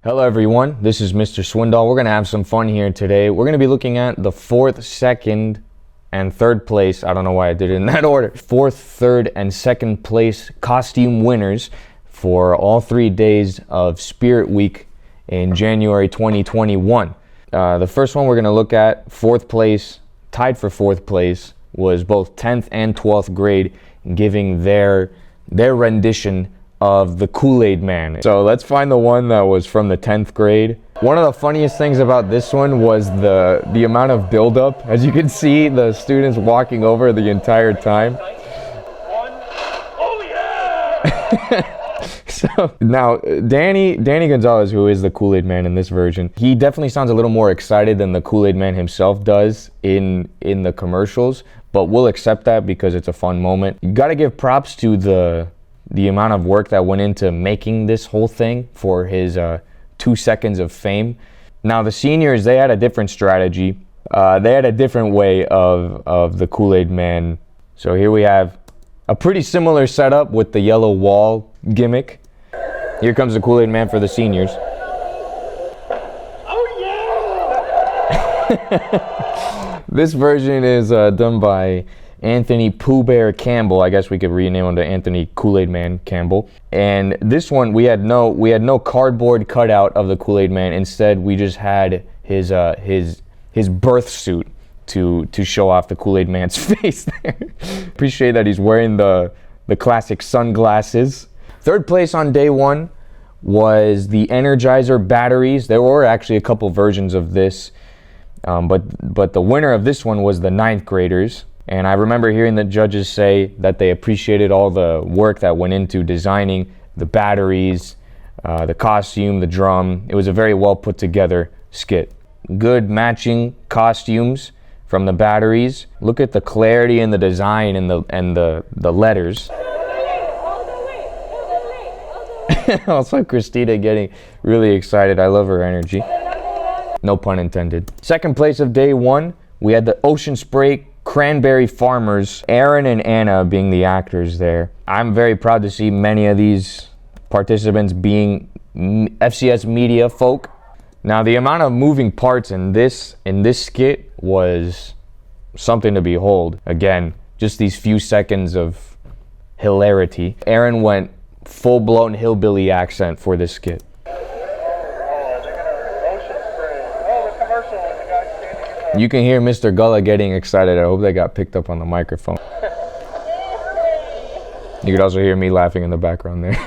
Hello everyone, this is Mr. Swindoll. We're going to have some fun here today. We're going to be looking at the 4th, 2nd, and 3rd place. I don't know why I did it in that order. 4th, 3rd, and 2nd place costume winners for all 3 days of Spirit Week in January 2021. The first one we're going to look at, 4th place, tied for 4th place, was both 10th and 12th grade, giving their rendition of the KoolAid Man. So let's find the one that was from the 10th grade. One of the funniest things about this one was the amount of buildup. As you can see, the students walking over the entire time. So now Danny Gonzalez, who is the KoolAid Man in this version, he definitely sounds a little more excited than the KoolAid Man himself does in the commercials, but we'll accept that because it's a fun moment. You got to give props to the amount of work that went into making this whole thing for his 2 seconds of fame. Now the seniors, they had a different strategy. They had a different way of the KoolAid Man. So here we have a pretty similar setup with the yellow wall gimmick. Here comes the KoolAid Man for the seniors. Oh yeah! This version is done by Anthony Pooh Bear Campbell. I guess we could rename him to Anthony KoolAid Man Campbell. And this one we had no cardboard cutout of the KoolAid Man. Instead, we just had his birth suit to show off the KoolAid Man's face there. Appreciate that he's wearing the classic sunglasses. 3rd place on day 1 was the Energizer Batteries. There were actually a couple versions of this, but the winner of this one was the 9th graders. And I remember hearing the judges say that they appreciated all the work that went into designing the batteries, the costume, the drum. It was a very well put together skit. Good matching costumes from the batteries. Look at the clarity in the design and the letters. Also Christina getting really excited. I love her energy. No pun intended. 2nd place of day 1, we had the Ocean Spray Cranberry Farmers, Aaron and Anna being the actors there. I'm very proud to see many of these participants being FCS media folk. Now the amount of moving parts in this skit was something to behold. Again, just these few seconds of hilarity. Aaron went full-blown hillbilly accent for this skit. You can hear Mr. Gullah getting excited. I hope they got picked up on the microphone. You could also hear me laughing in the background there.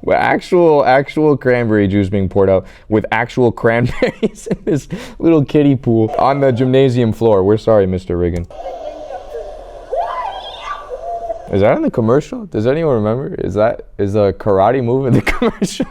Well, actual cranberry juice being poured out with actual cranberries in this little kiddie pool on the gymnasium floor. We're sorry, Mr. Riggin. Is that in the commercial? Does anyone remember? Is a karate move in the commercial?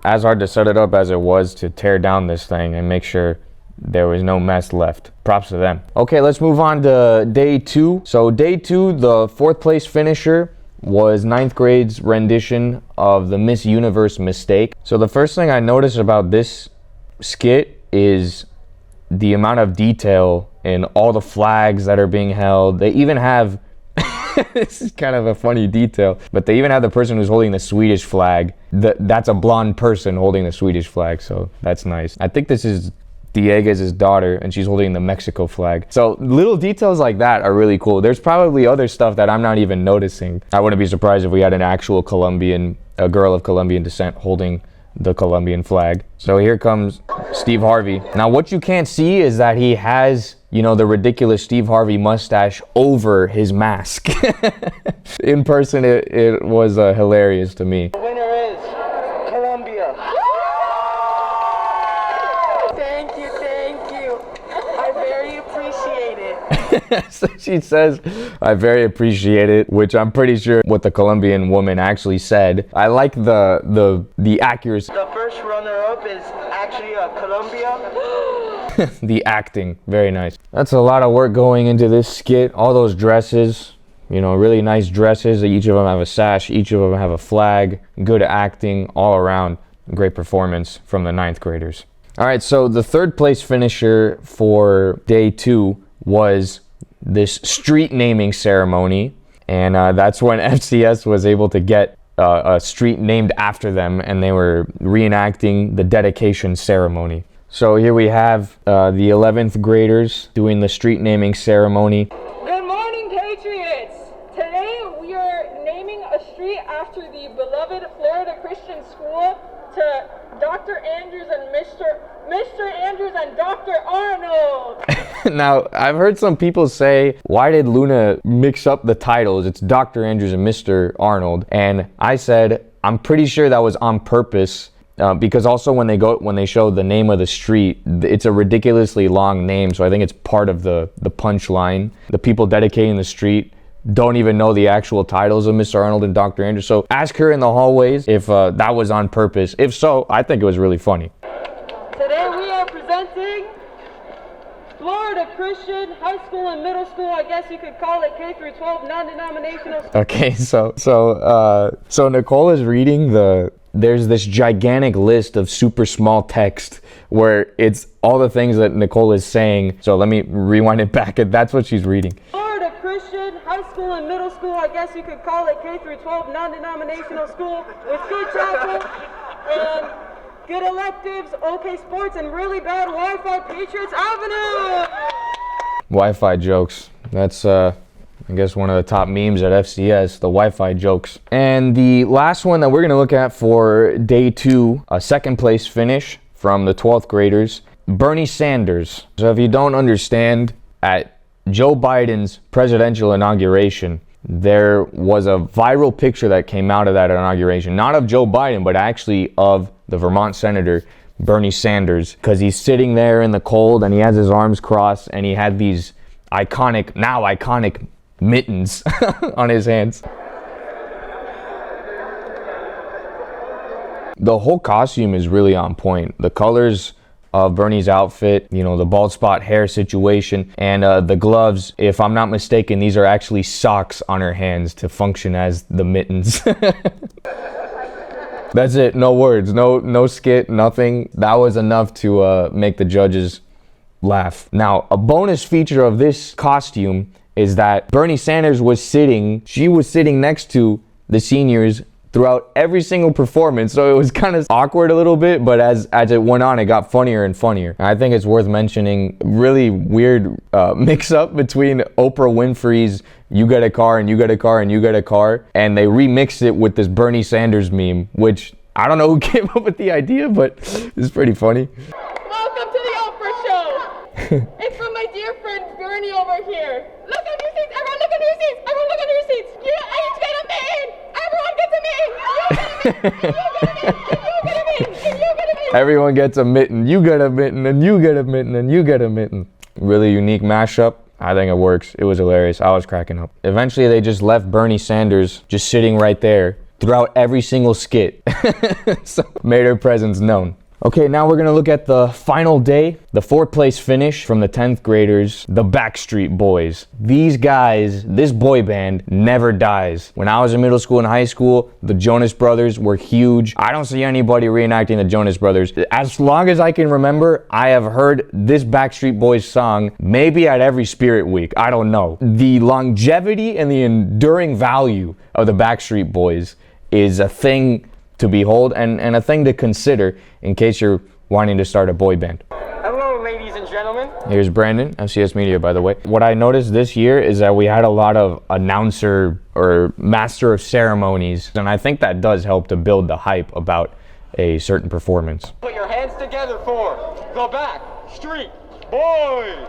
As hard to set it up as it was to tear down this thing and make sure there was no mess left. Props to them. Okay, let's move on to day 2. So day 2, the 4th place finisher was 9th grade's rendition of the Miss Universe Mistake. So the first thing I noticed about this skit is the amount of detail in all the flags that are being held. They even have, this is kind of a funny detail, but they even have the person who's holding the Swedish flag. That's a blonde person holding the Swedish flag, so that's nice. I think this is Diego's daughter, and she's holding the Mexico flag. So little details like that are really cool. There's probably other stuff that I'm not even noticing. I wouldn't be surprised if we had an actual a girl of Colombian descent holding the Colombian flag. So here comes Steve Harvey. Now what you can't see is that he has, the ridiculous Steve Harvey mustache over his mask. In person, it was hilarious to me. The winner is Colombia. Thank you. I very appreciate it. So she says, I very appreciate it, which I'm pretty sure what the Colombian woman actually said. I like the accuracy. The first runner-up is actually Colombia. The acting, very nice. That's a lot of work going into this skit. All those dresses, really nice dresses. Each of them have a sash, each of them have a flag. Good acting all around. Great performance from the 9th graders. All right, so the third place finisher for day 2 was this street naming ceremony. And that's when FCS was able to get a street named after them, and they were reenacting the dedication ceremony. So here we have the 11th graders doing the street naming ceremony. Good morning, Patriots! Today we are naming a street after the beloved Florida Christian School to Dr. Andrews and Mr. Andrews and Dr. Arnold. Now, I've heard some people say, why did Luna mix up the titles? It's Dr. Andrews and Mr. Arnold. And I said, I'm pretty sure that was on purpose. Because also when they show the name of the street, it's a ridiculously long name, so I think it's part of the punchline. The people dedicating the street don't even know the actual titles of Mr. Arnold and Dr. Andrews. So ask her in the hallways if that was on purpose. If so, I think it was really funny. Today we are presenting Florida Christian High School and Middle School. I guess you could call it K through 12 non-denominational. Okay, so Nicole is reading there's this gigantic list of super small text where it's all the things that Nicole is saying. So let me rewind it back. That's what she's reading. Florida Christian High School and Middle School, I guess you could call it K through 12 non-denominational school with good chapel and good electives, okay sports, and really bad Wi-Fi Patriots Avenue. Wi-Fi jokes. That's I guess one of the top memes at FCS, the Wi-Fi jokes. And the last one that we're going to look at for day 2, a second place finish from the 12th graders, Bernie Sanders. So if you don't understand, at Joe Biden's presidential inauguration, there was a viral picture that came out of that inauguration, not of Joe Biden, but actually of the Vermont Senator, Bernie Sanders, because he's sitting there in the cold and he has his arms crossed and he had these iconic mittens on his hands. The whole costume is really on point. The colors of Bernie's outfit, you know, the bald spot hair situation, and the gloves, if I'm not mistaken, these are actually socks on her hands to function as the mittens. That's it, no words, no skit, nothing. That was enough to make the judges laugh. Now, a bonus feature of this costume is that Bernie Sanders was sitting next to the seniors throughout every single performance, so it was kind of awkward a little bit, but as it went on, it got funnier and funnier. I think it's worth mentioning really weird mix-up between Oprah Winfrey's "You Get a Car" and "You Get a Car" and "You Get a Car," and they remixed it with this Bernie Sanders meme, which I don't know who came up with the idea, but it's pretty funny. Welcome to the Oprah Show. It's from my dear friend Bernie over here. Look at your seats. Everyone look at your seats. Everyone look at your seats. You each get a mitten. Everyone gets a mitten. You get a mitten. And you get a mitten. And you get a mitten. And you get a mitten. Everyone gets a mitten. You get a mitten, and you get a mitten, and you get a mitten. Really unique mashup. I think it works. It was hilarious. I was cracking up. Eventually, they just left Bernie Sanders just sitting right there throughout every single skit. So made her presence known. Okay, now we're gonna look at the final day, the 4th place finish from the 10th graders, the Backstreet Boys. These guys, this boy band never dies. When I was in middle school and high school, the Jonas Brothers were huge. I don't see anybody reenacting the Jonas Brothers. As long as I can remember, I have heard this Backstreet Boys song maybe at every Spirit Week. I don't know. The longevity and the enduring value of the Backstreet Boys is a thing to behold and a thing to consider in case you're wanting to start a boy band. Hello, ladies and gentlemen. Here's Brandon, FCS Media, by the way. What I noticed this year is that we had a lot of announcer or master of ceremonies, and I think that does help to build the hype about a certain performance. Put your hands together for the Backstreet Boys.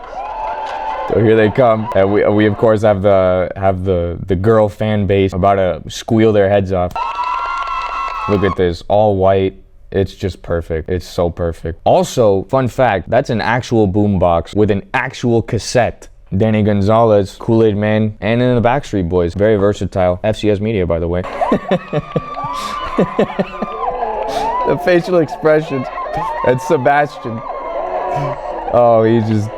So here they come, and we of course have the girl fan base about to squeal their heads off. Look at this, all white. It's just perfect. It's so perfect. Also, fun fact, that's an actual boombox with an actual cassette. Danny Gonzalez, KoolAid Man, and in the Backstreet Boys. Very versatile. FCS Media, by the way. The facial expressions. That's Sebastian. Oh, he's just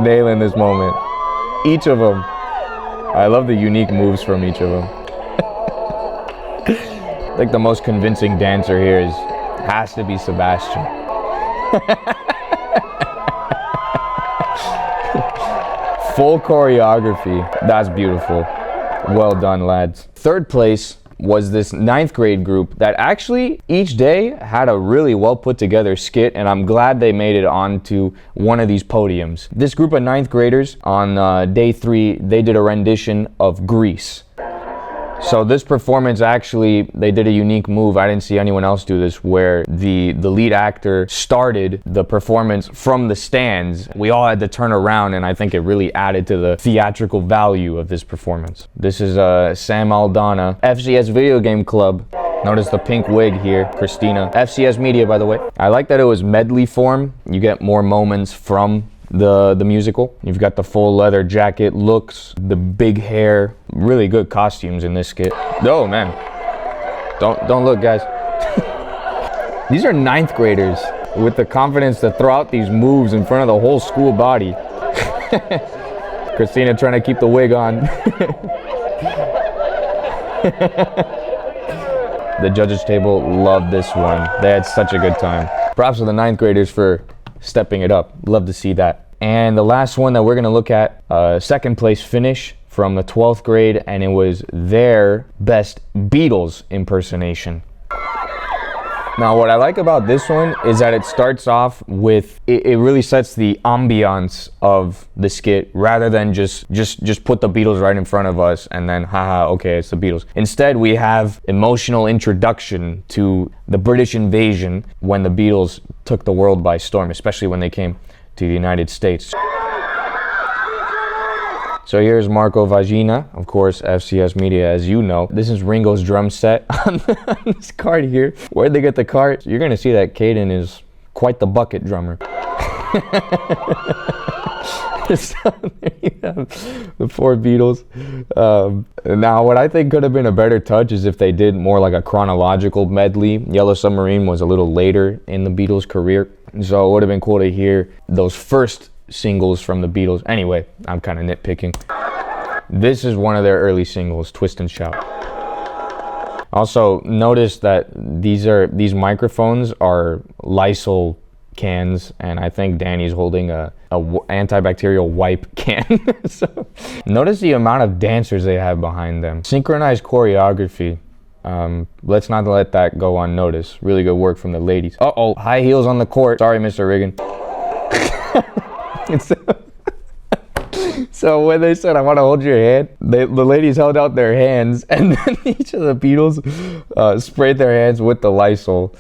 nailing this moment. Each of them. I love the unique moves from each of them. I think the most convincing dancer here has to be Sebastian. Full choreography. That's beautiful. Well done, lads. Third place was this 9th grade group that actually each day had a really well put together skit, and I'm glad they made it onto one of these podiums. This group of 9th graders on day 3, they did a rendition of Grease. So this performance, actually, they did a unique move. I didn't see anyone else do this, where the lead actor started the performance from the stands. We all had to turn around, and I think it really added to the theatrical value of this performance. This is Sam Aldana, FCS Video Game Club. Notice the pink wig here, Christina. FCS Media, by the way. I like that it was medley form. You get more moments from the musical. You've got the full leather jacket looks, the big hair, really good costumes in this skit. Oh man, don't look, guys. These are 9th graders with the confidence to throw out these moves in front of the whole school body. Christina trying to keep the wig on. The judges table loved this one. They had such a good time. Props to the 9th graders for stepping it up. Love to see that. And the last one that we're gonna look at, 2nd place finish from the 12th grade, and it was their best Beatles impersonation. Now, what I like about this one is that it starts off with, it really sets the ambiance of the skit, rather than just put the Beatles right in front of us and then, haha, okay, it's the Beatles. Instead, we have emotional introduction to the British invasion when the Beatles took the world by storm, especially when they came to the United States. So here's Marco Vagina, of course, FCS Media, as you know. This is Ringo's drum set on this card here. Where'd they get the card? You're gonna see that Caden is quite the bucket drummer. So there you have the 4 Beatles. Now, what I think could have been a better touch is if they did more like a chronological medley. Yellow Submarine was a little later in the Beatles' career, so it would have been cool to hear those first singles from the Beatles. Anyway, I'm kind of nitpicking. This is one of their early singles, Twist and Shout. Also, notice that these microphones are Lysol cans, and I think Danny's holding a antibacterial wipe can. So, notice the amount of dancers they have behind them. Synchronized choreography. Let's not let that go unnoticed. Really good work from the ladies. Uh-oh, high heels on the court. Sorry, Mr. Riggin. So when they said, I want to hold your hand, the ladies held out their hands, and then each of the Beatles sprayed their hands with the Lysol.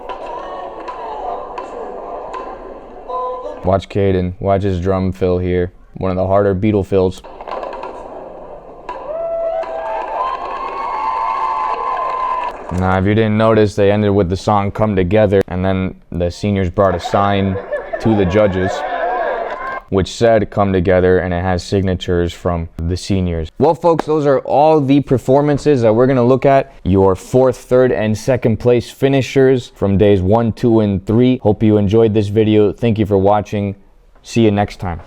Watch Caden. Watch his drum fill here. One of the harder Beatle fills. Now, if you didn't notice, they ended with the song Come Together, and then the seniors brought a sign to the judges which said Come Together, and it has signatures from the seniors. Well, folks, those are all the performances that we're gonna look at. Your 4th, 3rd, and 2nd place finishers from days 1, 2, and 3. Hope you enjoyed this video. Thank you for watching. See you next time.